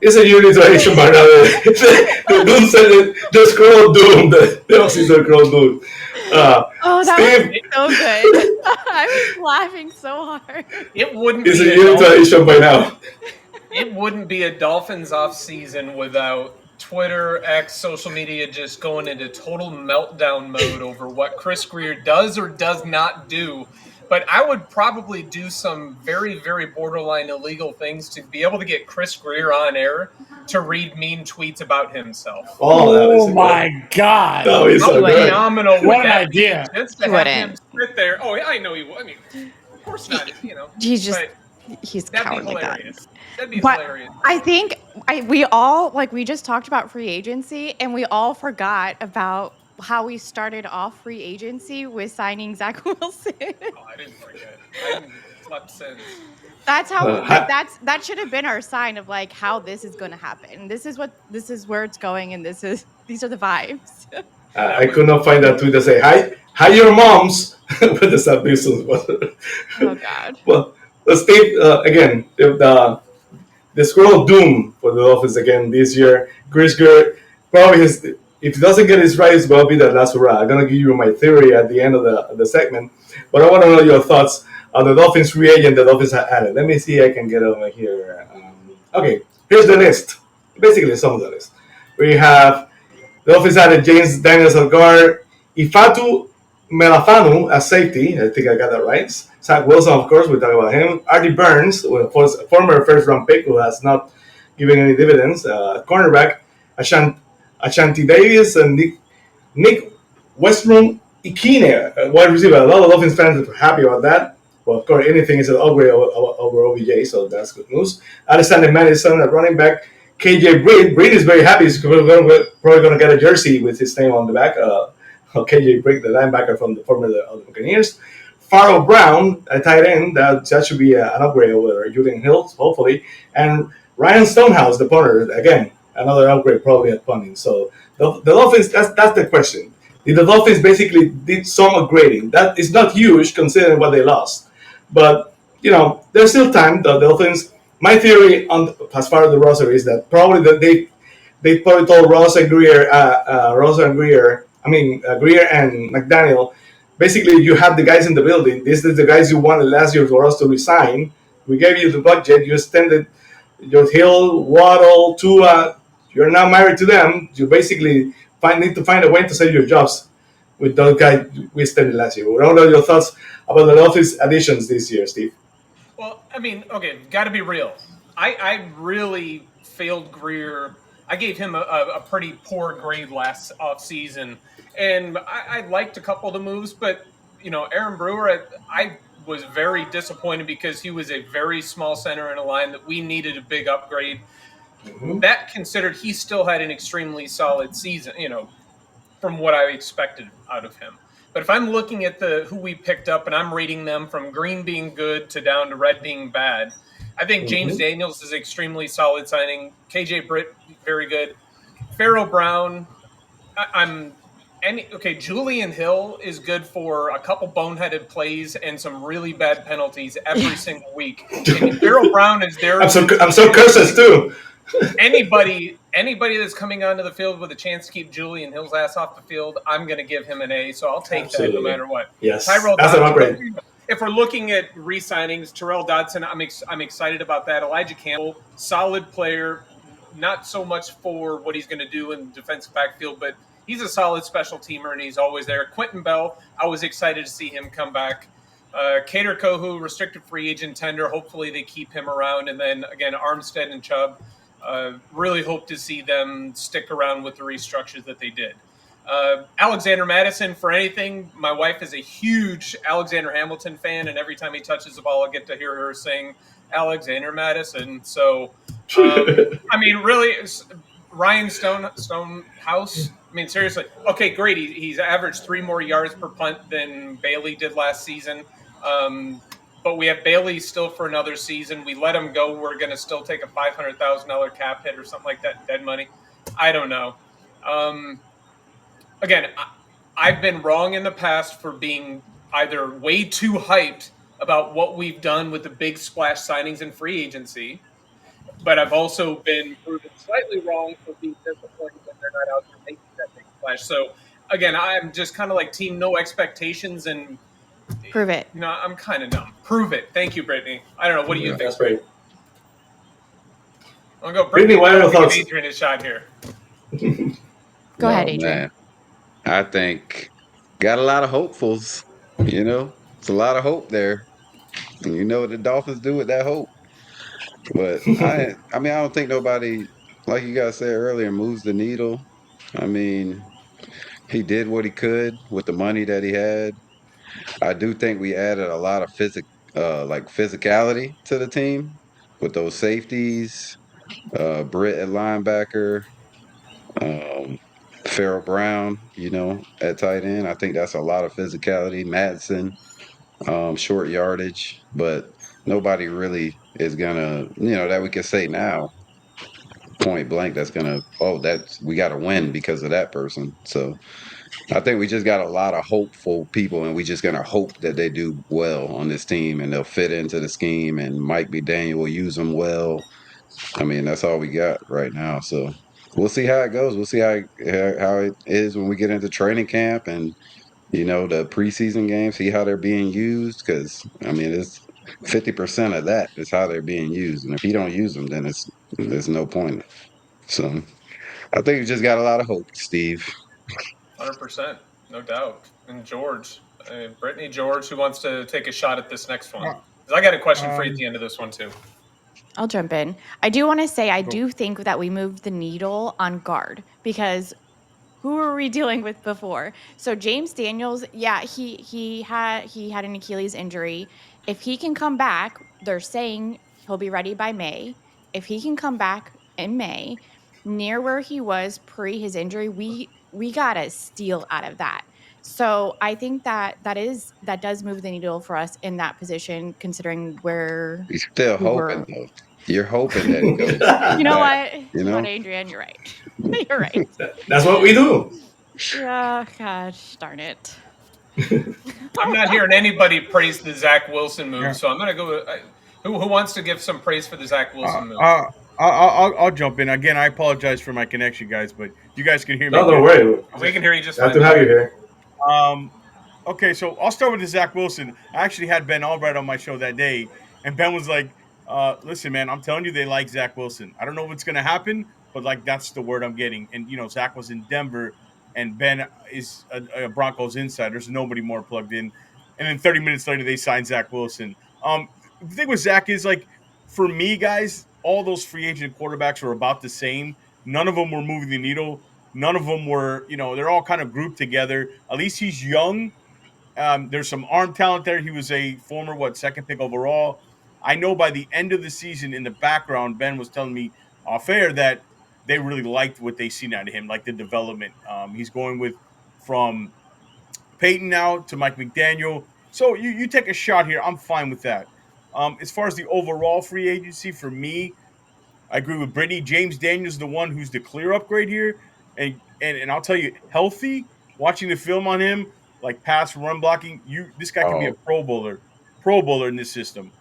It's a unit tradition by now. The Doom said it, the scroll of Doom, the offseason scroll of Doom. Oh, that Steve, was so good. I was laughing so hard. It wouldn't it's a be a unit Dolphins. tradition by now. It wouldn't be a Dolphins off season without Twitter, X, social media just going into total meltdown mode over what Chris Grier does or does not do. But I would probably do some very, very borderline illegal things to be able to get Chris Grier on air to read mean tweets about himself. Oh, that is Oh my God! that is How so good. phenomenal would What an that be? idea. Just to He have him wouldn't. sit there. Oh, I know he would. I mean, of course not. He's just But he's that'd be cowardly like that. hilarious. That'd be But hilarious. I think we all we just talked about free agency, and we all forgot about how we started off free agency with signing Zach Wilson. Oh, I didn't forget. I haven't slept since. That's how Uh, that should have been our sign of how this is going to happen. This is where it's going, and these are the vibes. I could not find that tweet that say hi your moms with the submissions. Oh God. Well, Steve, again, if the scroll of doom for the Dolphins again this year. Chris Grier probably if he doesn't get his right, it's going to be the last hurrah. I'm going to give you my theory at the end of the segment, but I want to know your thoughts on the Dolphins free agent the Dolphins have added. Let me see if I can get over here. Okay, here's the list. Basically, some of the list. We have the Dolphins added James Daniels at guard, Ifatu Melafanu as safety. I think I got that right. Zach Wilson, of course, we talk about him. Artie Burns, a former first-round pick who has not given any dividends. Cornerback, Ashanti Davis, and Nick Westrum Ikine, wide receiver. A lot of Dolphins fans are happy about that. Well, of course, anything is an upgrade over OBJ, so that's good news. Alexander Madison at running back. KJ Britt. Britt is very happy. He's probably going to get a jersey with his name on the back. KJ Britt, the linebacker from the former of the Buccaneers. Farrell Brown, a tight end. That should be an upgrade over Julian Hills, hopefully. And Ryan Stonehouse, the punter. Again, another upgrade probably at punting. So the Dolphins, that's the question. The Dolphins basically did some upgrading. That is not huge considering what they lost. But, there's still time. The Dolphins, my theory as far as the roster is that probably they probably told Grier and McDaniel, basically you have the guys in the building. This is the guys you wanted last year for us to resign. We gave you the budget. You extended your Hill, Waddle, Tua. You're now married to them. You basically need to find a way to save your jobs with those guys we extended last year. What are your thoughts about the Dolphins additions this year, Steve? Well, I mean, okay, got to be real. I really failed Grier. I gave him a pretty poor grade last offseason. And I liked a couple of the moves, but, Aaron Brewer, I was very disappointed because he was a very small center in a line that we needed a big upgrade. Mm-hmm. That considered, he still had an extremely solid season, from what I expected out of him. But if I'm looking at who we picked up and I'm rating them from green being good to down to red being bad, I think James Daniels is extremely solid signing. KJ Britt, very good. Farrell Brown, Julian Hill is good for a couple boneheaded plays and some really bad penalties every single week. And Farrell Brown is there. I'm so cursed too. Anybody that's coming onto the field with a chance to keep Julian Hill's ass off the field, I'm going to give him an A. So I'll take that no matter what. Yes, Tyrell that's Dodson, an upgrade. If we're looking at re-signings, Terrell Dodson, I'm excited about that. Elijah Campbell, solid player, not so much for what he's going to do in the defensive backfield, but he's a solid special teamer and he's always there. Quentin Bell, I was excited to see him come back. Kader Kohu, restricted free agent tender. Hopefully they keep him around. And then again, Armstead and Chubb. Really hope to see them stick around with the restructures that they did. Alexander Madison, for anything, my wife is a huge Alexander Hamilton fan, and every time he touches the ball, I get to hear her sing Alexander Madison. So, really, Ryan Stonehouse. I mean, seriously. Okay, great. He's averaged 3 more yards per punt than Bailey did last season. But we have Bailey still for another season. We let him go. We're going to still take a $500,000 cap hit or something like that, dead money. I don't know. Again, I've been wrong in the past for being either way too hyped about what we've done with the big splash signings in free agency, but I've also been proven slightly wrong for being disappointed when they're not out there making that big splash. So again, I'm just kind of like team no expectations, and Prove it. I'm kind of numb. Prove it. Thank you, Brittany. I don't know. What do you think, That's Brittany? great. I'll go Brittany, Brittany, and what then are I'm your going to give thoughts? Adrian a shot here. Go ahead, Oh Adrian. man, I think got a lot of hopefuls. It's a lot of hope there. And you know what the Dolphins do with that hope. But I mean, I don't think nobody, like you guys said earlier, moves the needle. I mean, he did what he could with the money that he had. I do think we added a lot of like physicality to the team with those safeties, Britt at linebacker, um, Farrell Brown, at tight end. I think that's a lot of physicality. Madsen, short yardage, but nobody really is gonna, that we can say now, point blank, that's gonna, we got to win because of that person. So I think we just got a lot of hopeful people, and we just gonna hope that they do well on this team and they'll fit into the scheme. And Mike McDaniel will use them well. I mean, that's all we got right now. So we'll see how it goes. We'll see how it is when we get into training camp and the preseason games. See how they're being used, because I mean, it's 50% of that is how they're being used, and if you don't use them, then there's no point. So I think you just got a lot of hope, Steve. 100%, no doubt. And George, Brittany, George, who wants to take a shot at this next one? Uh, 'Cause I got a question for you at um, the end of this one too. I'll jump in. I do want to say I go. do think that we moved the needle on guard because who were we dealing with before? So James Daniels, yeah, he had an Achilles injury. If he can come back, they're saying he'll be ready by May. If he can come back in May, near where he was pre his injury, we got a steal out of that. So I think that does move the needle for us in that position, considering where You're still we hoping were. though. You're hoping that he goes You know back. what? You You know what, know, Adrian? You're right. You're right. That's what we do. Yeah, gosh darn it. I'm not hearing anybody praise the Zach Wilson move, Yeah. so I'm going to go with who wants to give some praise for the Zach Uh, Wilson move. uh, I'll jump in again. I apologize for my connection, guys, but you guys can hear me No, don't good. worry. We can hear you just Glad fine, to man. have you here. Um, okay, so I'll start with the Zach Wilson. I actually had Ben Albright on my show that day, and Ben was like, "Listen, man, I'm telling you, they like Zach Wilson. I don't know what's gonna happen, but like that's the word I'm getting." And Zach was in Denver, and Ben is a Broncos insider. There's nobody more plugged in. And then 30 minutes later, they signed Zach Wilson. The thing with Zach is like, for me, guys, all those free agent quarterbacks were about the same. None of them were moving the needle. None of them were, they're all kind of grouped together. At least he's young. There's some arm talent there. He was a former, second pick overall. I know by the end of the season in the background, Ben was telling me off air that they really liked what they seen out of him, like the development. He's going with from Peyton now to Mike McDaniel. So you take a shot here. I'm fine with that. As far as the overall free agency, for me, I agree with Brittany. James Daniels, the one who's the clear upgrade here, and I'll tell you, healthy. Watching the film on him, like pass run blocking, this guy can be a oh, Pro Bowler in this system.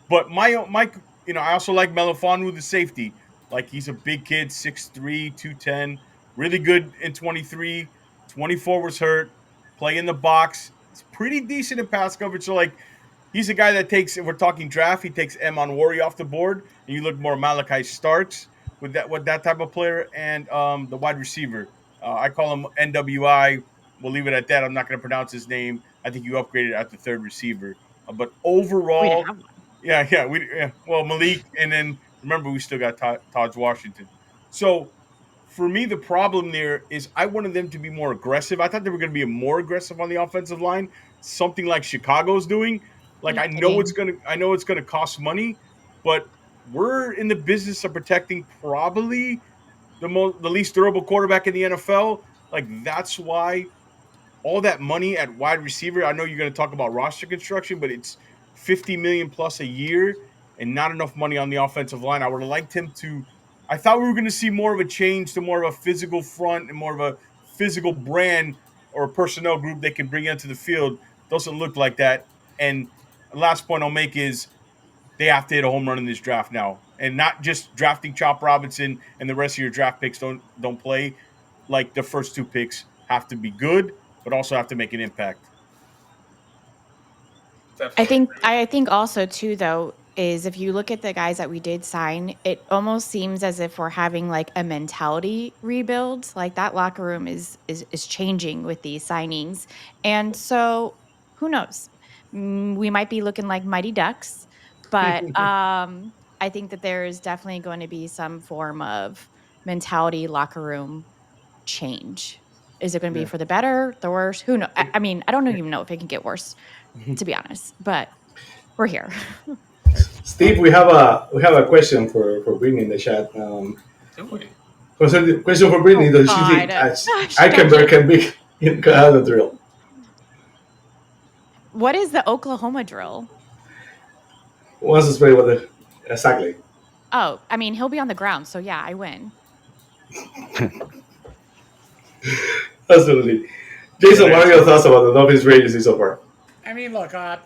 But Mike, I also like Melifonu, the safety. Like he's a big kid, 6'3", 210, really good in 23. 24 was hurt. Play in the box. He's pretty decent in pass coverage. So like he's a guy that takes, if we're talking draft, he takes M on Worry off the board, and you look more Malachi Starks with that type of player, and the wide receiver. I call him NWI. We'll leave it at that. I'm not going to pronounce his name. I think you upgraded at the third receiver. But We didn't overall, have one. well, Malik, and then remember we still got Taj Washington. So for me, the problem there is I wanted them to be more aggressive. I thought they were going to be more aggressive on the offensive line, something like Chicago's doing. Are Like you kidding? I know it's gonna cost money, but we're in the business of protecting probably the least durable quarterback in the NFL. Like that's why all that money at wide receiver. I know you're going to talk about roster construction, but it's 50 million plus a year and not enough money on the offensive line. I would have liked him to. I thought we were going to see more of a change to more of a physical front and more of a physical brand or a personnel group they can bring into the field. Doesn't look like that. And the last point I'll make is they have to hit a home run in this draft now, and not just drafting Chop Robinson and the rest of your draft picks don't play. Like the first two picks have to be good, but also have to make an impact. Definitely. I think also too though is if you look at the guys that we did sign, it almost seems as if we're having like a mentality rebuild. Like that locker room is changing with these signings. And so who knows? We might be looking like Mighty Ducks, but I think that there is definitely going to be some form of mentality locker room change. Is it going to be Yeah. for the better, the worse? Who knows? I mean, I don't even know if it can get worse, to be honest, but we're here. Steve, we have a question for Brittany in the chat. Do we? Question for Brittany: Oh, does she think God. Gosh, Eichenberg gotcha. can be in the drill? What is the Oklahoma drill? Who wants to spray with it? Exactly. Oh, I mean, he'll be on the ground, so yeah, I win. Absolutely. Good Jason, what are your answer. thoughts about the Dolphins' free agency so far? I mean, look, I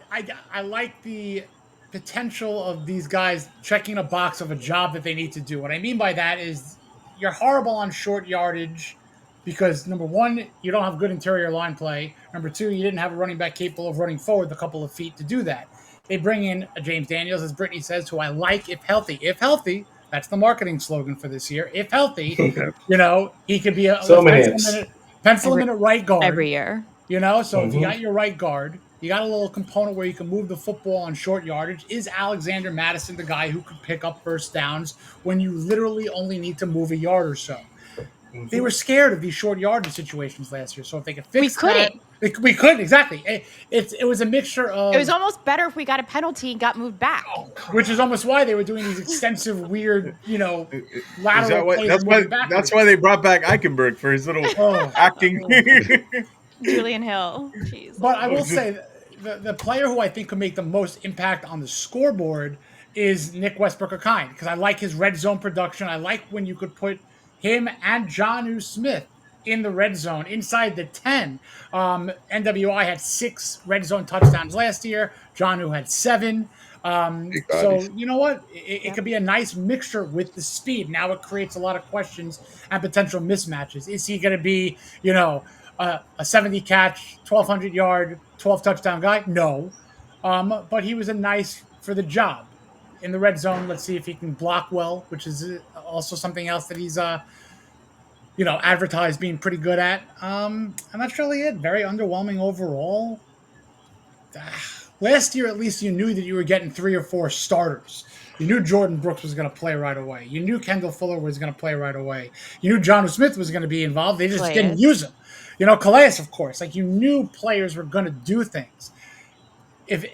like the potential of these guys checking a box of a job that they need to do. What I mean by that is you're horrible on short yardage because number one, you don't have good interior line play. Number two, you didn't have a running back capable of running forward a couple of feet to do that. They bring in a James Daniels, as Brittany says, who I like if healthy. If healthy, that's the marketing slogan for this year. If healthy, he could be So let's many ifs. pencil him Every in at right guard. every year. So if you Hmm. got your right guard, you got a little component where you can move the football on short yardage. Is Alexander Madison the guy who could pick up first downs when you literally only need to move a yard or so? They were scared of these short yardage situations last year. So if they could We fix that, couldn't. we could exactly. It was a mixture It was of, almost better if we got a penalty and got moved back. which is almost why they were doing these extensive, weird, Is that lateral why? plays and moving backwards. That's why they brought back Eichenberg for his little Oh, acting. Julian Hill. Jeez. But I will Just- say the player who I think could make the most impact on the scoreboard is Nick Westbrook-Akine because I like his red zone production. I like when you could put him and Jonnu Smith in the red zone inside the 10. NWI had 6 red zone touchdowns last year. Jonnu had 7. Big So bodies. you know what? It Yep. could be a nice mixture with the speed. Now it creates a lot of questions and potential mismatches. Is he going to be, a 70 catch, 1,200 yard, 12 touchdown guy? No. But he was a nice for the job. In the red zone, let's see if he can block well, which is also something else that he's advertised being pretty good at. And that's really it. Very underwhelming overall. Last year, at least you knew that you were getting 3 or 4 starters. You knew Jordan Brooks was going to play right away. You knew Kendall Fuller was going to play right away. You knew Jonnu Smith was going to be involved. They just didn't Calais. use him. Calais, of course. Like you knew players were going to do things. If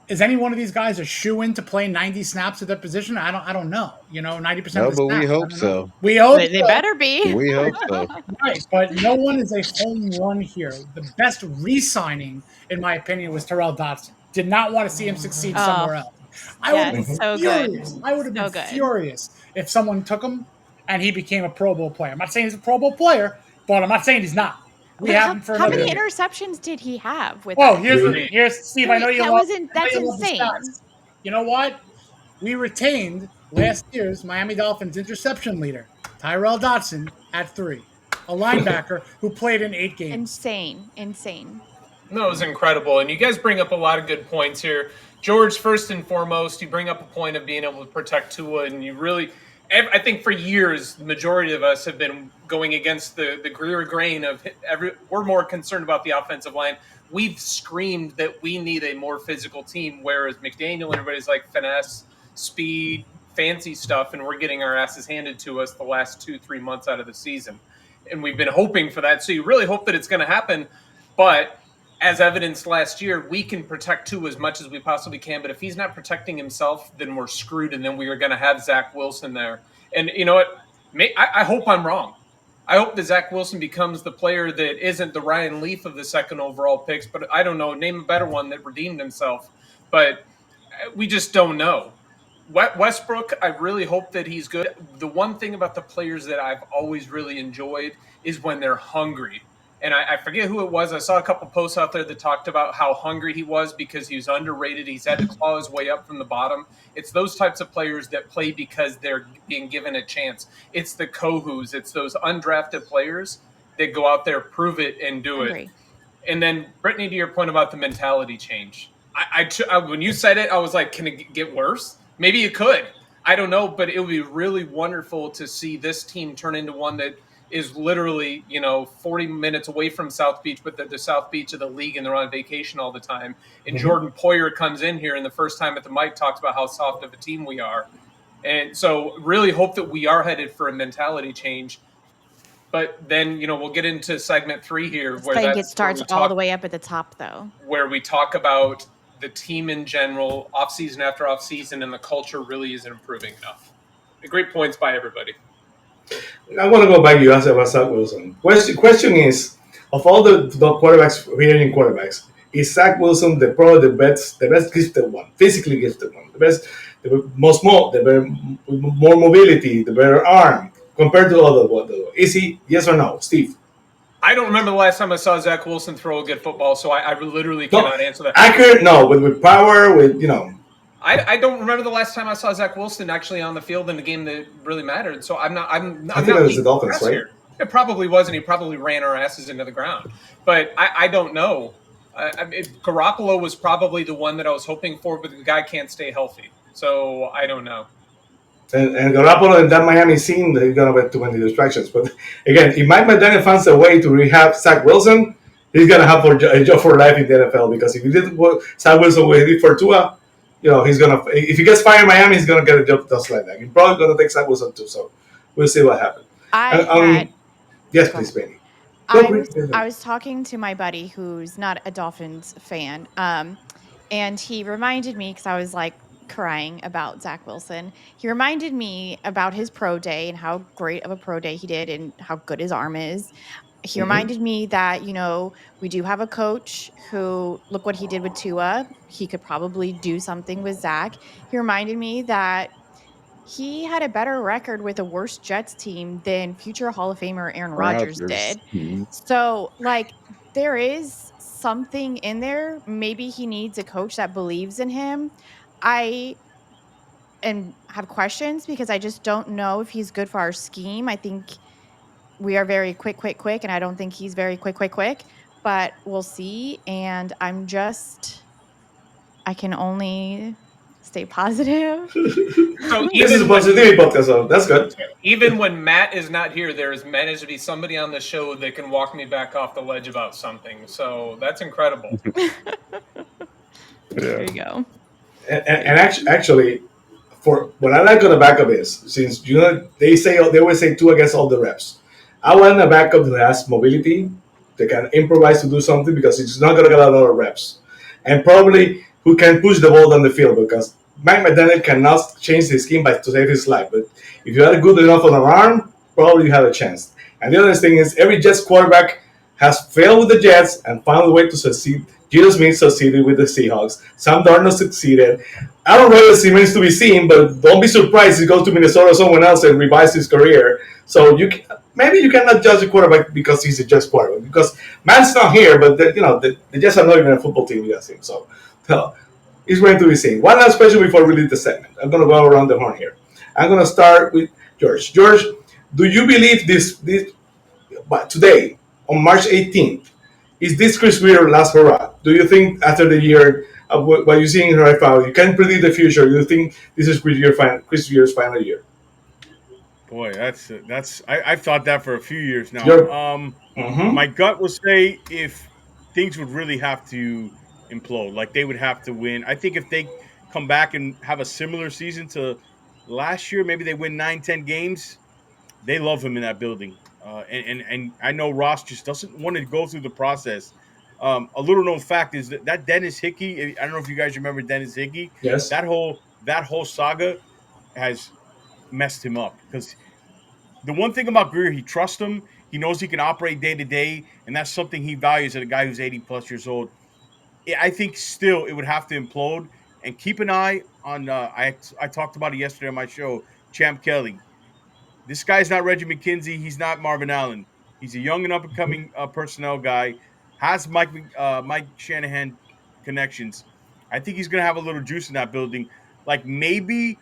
is any one of these guys a shoe in to play 90 snaps at their position? I don't know. 90% No, of the but we snaps. I hope don't know. so. We hope They so. better be. We hope so. Right, but no one is a home run here. The best re-signing, in my opinion, was Terrell Dodson. Did not want to see him succeed Oh, somewhere else. I would have yes, been so furious. good. I would have been So good. furious if someone took him and he became a Pro Bowl player. I'm not saying he's a Pro Bowl player, but I'm not saying he's not. We But have him for how another many year. interceptions did he have with Oh, us? here's Steve. I know you love. That's I know you love the insane. stats. You know what? We retained last year's Miami Dolphins interception leader, Tyrell Dodson, at 3, a linebacker who played in 8 games. Insane. No, it was incredible. And you guys bring up a lot of good points here. George, first and foremost, you bring up a point of being able to protect Tua, and you really, I think for years, the majority of us have been going against the Grier grain of we're more concerned about the offensive line. We've screamed that we need a more physical team, whereas McDaniel and everybody's like finesse, speed, fancy stuff, and we're getting our asses handed to us the last 2-3 months out of the season. And we've been hoping for that. So you really hope that it's going to happen. But as evidenced last year, we can protect Tua as much as we possibly can. But if he's not protecting himself, then we're screwed. And then we are going to have Zach Wilson there. And you know what? I hope I'm wrong. I hope that Zach Wilson becomes the player that isn't the Ryan Leaf of the second overall picks. But I don't know. Name a better one that redeemed himself. But we just don't know. Westbrook, I really hope that he's good. The one thing about the players that I've always really enjoyed is when they're hungry. And I forget who it was. I saw a couple posts out there that talked about how hungry he was because he was underrated. He's had to claw his way up from the bottom. It's those types of players that play because they're being given a chance. It's the Kohus. It's those undrafted players that go out there, prove it, and do it. Agree. And then, Brittany, to your point about the mentality change, when you said it, I was like, can it get worse? Maybe it could. I don't know, but it would be really wonderful to see this team turn into one that is literally, 40 minutes away from South Beach, but the South Beach of the league, and they're on vacation all the time. And Jordan Poyer comes in here, and the first time at the mic talks about how soft of a team we are. And so really hope that we are headed for a mentality change. But then, we'll get into segment 3 here, This where thing that's starts all the way up at the top, though. where we talk about the team in general, offseason after offseason, and the culture really isn't improving enough. Great points by everybody. I want to go back. You asked about Zach Wilson. Question is, of all the quarterbacks, hearing quarterbacks, is Zach Wilson probably the best gifted one, physically gifted one, the most the better, more mobility, the better arm compared to other one? Is he? Yes or no, Steve? I don't remember the last time I saw Zach Wilson throw a good football, so I literally cannot answer that. Accurate? No, with power, with I don't remember the last time I saw Zach Wilson actually on the field in a game that really mattered. So I'm not. I think it was the Dolphins, right? Here. It probably was, and he probably ran our asses into the ground. But I don't know. Garoppolo was probably the one that I was hoping for, but the guy can't stay healthy. So I don't know. And Garoppolo in that Miami scene, they're going to have too many distractions. But again, if Mike McDaniel finds a way to rehab Zach Wilson, he's going to have a job for life in the NFL. Because if he did what Zach Wilson did for Tua, he's going to, if he gets fired in Miami, he's going to get a job just like that. He's probably going to take Zach Wilson too. So we'll see what happens. Yes, please, Benny. I was talking to my buddy who's not a Dolphins fan, and he reminded me, because I was like crying about Zach Wilson. He reminded me about his pro day and how great of a pro day he did and how good his arm is. He reminded me that, we do have a coach who, look what he did with Tua. He could probably do something with Zach. He reminded me that he had a better record with a worse Jets team than future Hall of Famer Aaron Rodgers did. Mm-hmm. So, there is something in there. Maybe he needs a coach that believes in him. I have questions because I just don't know if he's good for our scheme. I think we are very quick, and I don't think he's very quick. But we'll see. And I can only stay positive. So this is a positivity podcast, so that's good. Even when Matt is not here, there has managed to be somebody on the show that can walk me back off the ledge about something. So that's incredible. There you go. And actually, for what I like on the backup is, since they always say 2 against all the reps. I want a backup that has mobility, that can improvise to do something because it's not going to get a lot of reps, and probably who can push the ball down the field because Mike McDaniel cannot change his scheme to save his life. But if you are good enough on an arm, probably you have a chance. And the other thing is, every Jets quarterback has failed with the Jets and found a way to succeed. Gino Smith succeeded with the Seahawks. Sam Darnold succeeded. Aaron Rodgers remains to be seen, but don't be surprised if he goes to Minnesota or someone else and revives his career. So maybe you cannot judge a quarterback because he's a Jets quarterback. Because Matt's not here, but the Jets are not even a football team without him. So it's going to be seen. One last question before we leave the segment. I'm going to go around the horn here. I'm going to start with George. George, do you believe this today, on March 18th, is this Chris Grier's last hurrah? Do you think after the year of what you're seeing right now, you can predict the future? Do you think this is Chris Grier's final year? Boy, I've thought that for a few years now. My gut will say if things would really have to implode, like they would have to win. I think if they come back and have a similar season to last year, maybe they win 9-10 games. They love him in that building. And I know Ross just doesn't want to go through the process. A little known fact is that Dennis Hickey, I don't know if you guys remember Dennis Hickey. Yes. That whole saga has messed him up because the one thing about Grier, he trusts him. He knows he can operate day to day, and that's something he values in a guy who's 80 plus years old. I think still it would have to implode. And keep an eye on. I talked about it yesterday on my show. Champ Kelly. This guy's not Reggie McKenzie. He's not Marvin Allen. He's a young and up and coming personnel guy. Has Mike Shanahan connections. I think he's going to have a little juice in that building. Like maybe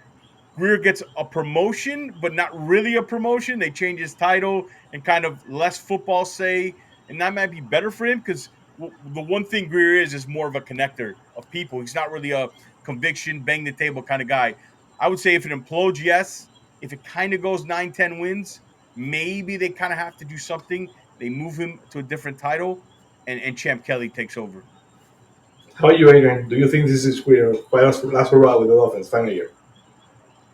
Grier gets a promotion, but not really a promotion. They change his title and kind of less football say, and that might be better for him because the one thing Grier is more of a connector of people. He's not really a conviction, bang the table kind of guy. I would say if it implodes, yes. If it kind of goes 9-10 wins, maybe they kind of have to do something. They move him to a different title, and Champ Kelly takes over. How about you, Adrian? Do you think this is Grier last hurrah with the Dolphins final year?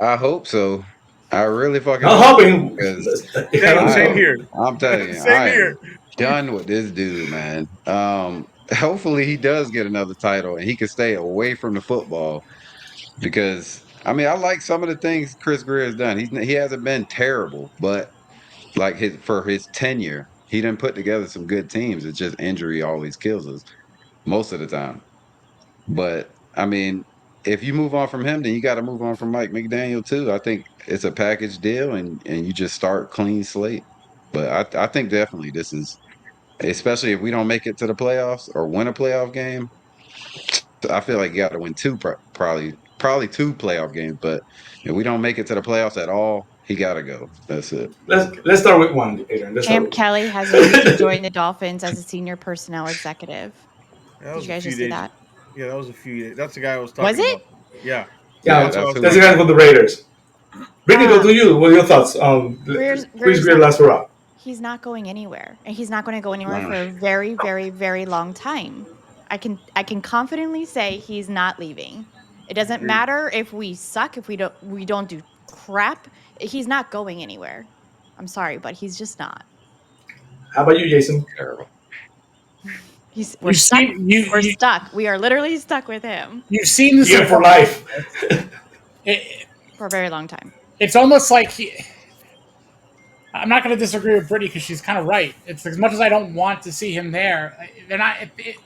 I hope so. I really fucking Not hope so hoping. because Same I, here. I'm telling you, Same I here. am done with this dude, man. Hopefully he does get another title and he can stay away from the football because I mean I like some of the things Chris Greer has done. He hasn't been terrible, but like his tenure, he didn't put together some good teams. It's just injury always kills us most of the time. But I mean, if you move on from him, then you got to move on from Mike McDaniel too. I think it's a package deal, and you just start clean slate. But I think definitely this is, especially if we don't make it to the playoffs or win a playoff game. I feel like you got to win probably two playoff games. But if we don't make it to the playoffs at all, he got to go. That's it. Let's start with one, Adrian. Let's start Champ with one. Kelly has agreed to join the Dolphins as a senior personnel executive. That Did you was a guys few just see days. that? Yeah, that was a few days. That's the guy I was Was talking it? about. Yeah, Yeah, Yeah, that's what I that's was who. that's talking the guy about. with the Raiders. Brittany, go to Um, you. What are your thoughts? Chris Greer's Grier not last hurrah. he's not going anywhere, and he's not going to go anywhere Mm. for a very, very, very long time. I can confidently say he's not leaving. It doesn't Agreed. matter if we suck, if we don't do crap. He's not going anywhere. I'm sorry, but he's just not. How about you, Jason? Terrible. We're You've stuck. seen you We're you stuck. We are literally stuck with him you've seen this Here in for football. life. for a very long time. It's almost like I'm not going to disagree with Brittany because she's kind of right. It's as much as I don't want to see him there, they're not.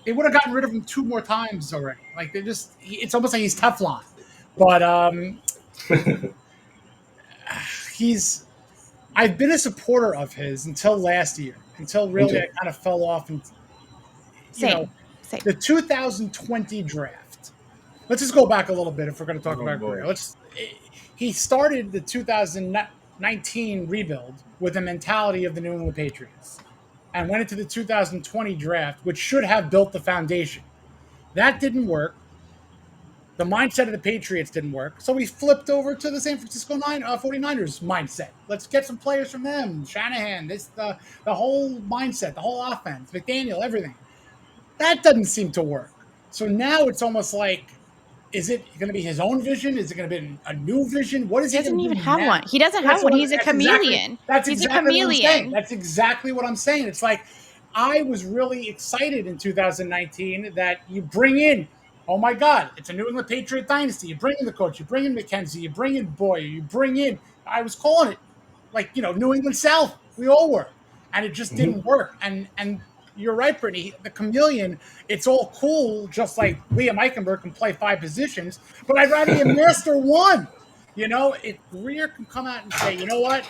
They would have gotten rid of him 2 more times already. Like they just, it's almost like he's Teflon. But he's. I've been a supporter of his until last year, until Me really I too. kind of fell off. And Same. Same. the 2020 draft. Let's just go back a little bit if we're going to talk Oh, about boy. Grier. He started the 2019 rebuild with the mentality of the New England Patriots and went into the 2020 draft, which should have built the foundation. That didn't work. The mindset of the Patriots didn't work. So we flipped over to the San Francisco 49ers mindset. Let's get some players from them. Shanahan, the whole mindset, the whole offense, McDaniel, everything. That doesn't seem to work. So now it's almost like, is it going to be his own vision? Is it going to be a new vision? What is He he going doesn't to even do have now? one. He doesn't have one. He's a chameleon. That's He's a exactly what I'm saying. chameleon. That's exactly what I'm saying. It's like I was really excited in 2019 that you bring in, oh my God, it's a New England Patriot dynasty. You bring in the coach, you bring in McKenzie, you bring in Boyer, you bring in, I was calling it like, New England South. We all were. And it just didn't work. And you're right, Brittany. The chameleon, it's all cool, just like Liam Eichenberg can play 5 positions, but I'd rather you master one. If Greer can come out and say, you know what,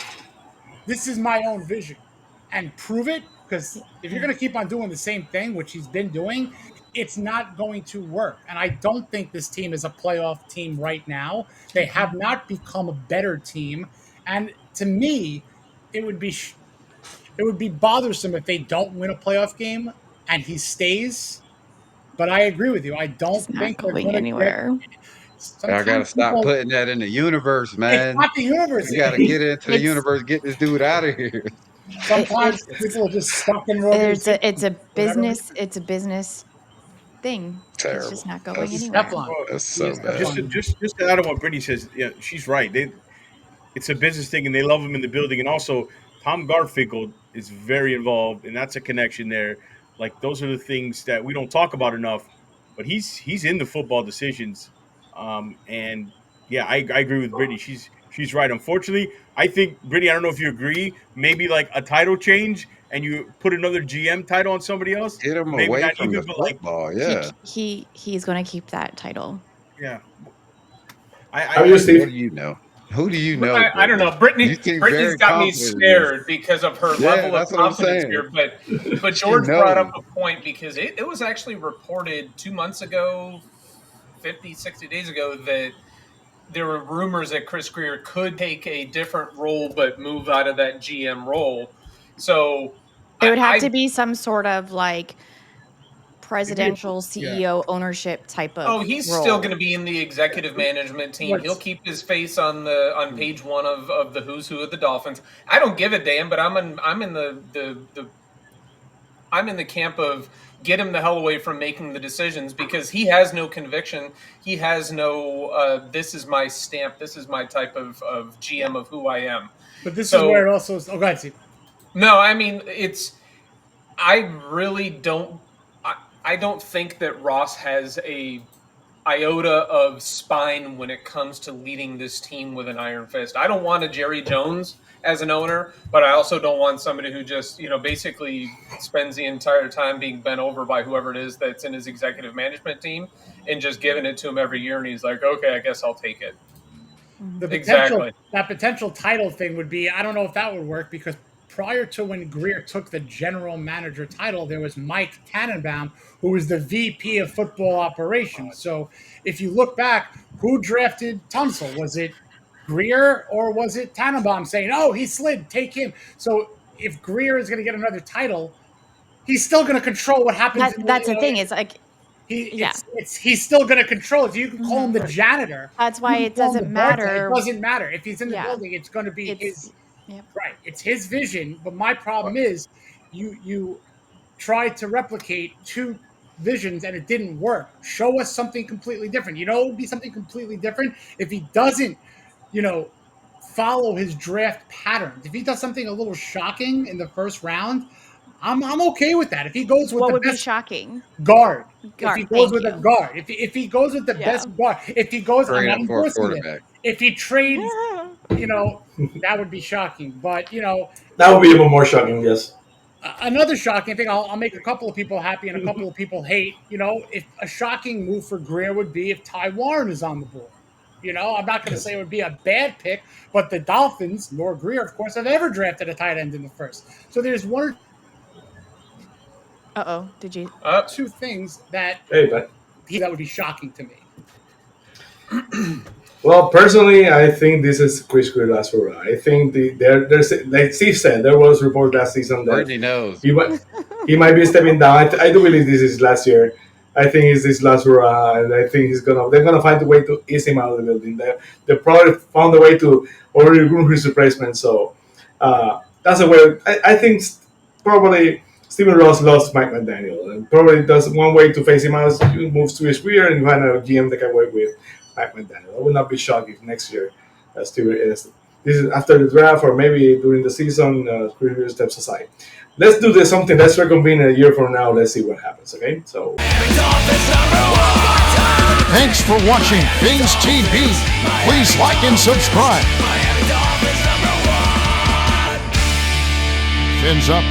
this is my own vision and prove it, because if you're going to keep on doing the same thing, which he's been doing, it's not going to work. And I don't think this team is a playoff team right now. They have not become a better team. And to me, it would be bothersome if they don't win a playoff game and he stays. But I agree with you. I He's don't not think they're going going to get. anywhere. I gotta Sometimes stop people, putting that in the universe, it's man. not the universe. We gotta get into the It's universe, get this dude out of here. Sometimes it's people are just stuck in an organization it's a for whatever business reason. it's a business thing. He's Terrible. just not going He's That's anywhere. Teflon. Well, that's He so is bad. Teflon. just to add on what Brittany says, yeah, she's right. It's a business thing, and they love him in the building. And also, Tom Garfinkel is very involved, and that's a connection there. Like those are the things that we don't talk about enough. But he's in the football decisions, and yeah, I agree with Brittany. She's right. Unfortunately, I think Brittany. I don't know if you agree. Maybe like a title change, and you put another GM title on somebody else. Get him Maybe away not from even, the but like football. He Yeah. he's going to keep that title. yeah. How are you, I What Steve? do you know? Who do you know? I don't know. You seem Brittany's very got me confident in this. scared because of her Yeah, level of that's what I'm confidence saying. here. But She George brought up knows. a point because it was actually reported 2 months ago, 50, 60 days ago, that there were rumors that Chris Grier could take a different role but move out of that GM role. So It would have I to be some sort of like presidential CEO ownership type of he's still role. going to be in the executive management team. He'll keep his face on page one of the who's who of the Dolphins. I don't give a damn, but I'm in I'm in the camp of get him the hell away from making the decisions because he has no conviction. He has no this is my stamp. This is my type of GM of who I am. But this is So where it also is. Oh, go ahead, Steve. no, I mean I really don't. I don't think that Ross has a iota of spine when it comes to leading this team with an iron fist. I don't want a Jerry Jones as an owner, but I also don't want somebody who just, basically spends the entire time being bent over by whoever it is that's in his executive management team and just giving it to him every year. And he's like, okay, I guess I'll take it. Exactly. That potential title thing would be, I don't know if that would work because prior to when Grier took the general manager title, there was Mike Tannenbaum, who was the VP of football operations. So if you look back, who drafted Tunsil? Was it Grier or was it Tannenbaum saying, oh, he slid, take him? So if Grier is going to get another title, he's still going to control what happens. That's the thing. It's like he's still going to control it. You can call him the janitor. That's why it doesn't matter. It doesn't matter if he's in the building. It's going to be his. Yep. Right. It's his vision. But my problem is, you tried to replicate two visions and it didn't work. Show us something completely different. It would be something completely different if he doesn't, follow his draft patterns. If he does something a little shocking in the first round, I'm okay with that. If he goes with what the would best be shocking? Guard. If he goes with a guard. If he goes with the best guard. If he goes, I'm not endorsing it. If he trades, that would be shocking. But that would be even more shocking. Yes. Another shocking thing, I'll make a couple of people happy and a couple of people hate. If a shocking move for Grier would be if Ty Warren is on the board. I'm not going to say it would be a bad pick, but the Dolphins, nor Grier, of course, have ever drafted a tight end in the first. So there's one. Did you? Two things that that would be shocking to me. Well, personally, I think this is Chris Grier last hurrah. I think there's like Steve said, there was report last season that Brittany knows. he might be stepping down. I do believe this is last year. I think it's his last hurrah, and I think they're gonna find a way to ease him out of the building. They probably found a way to already groom his replacement. So that's a way. I think probably Stephen Ross lost Mike McDaniel, and probably does one way to face him out is moves to his Grier and find a GM that can work with Mike McDaniel. I would not be shocked if next year this is after the draft or maybe during the season, Grier steps aside. Let's do this something. Let's reconvene a year from now. Let's see what happens. Okay, so. Thanks for watching Fins TV. Please like and subscribe. Fins up.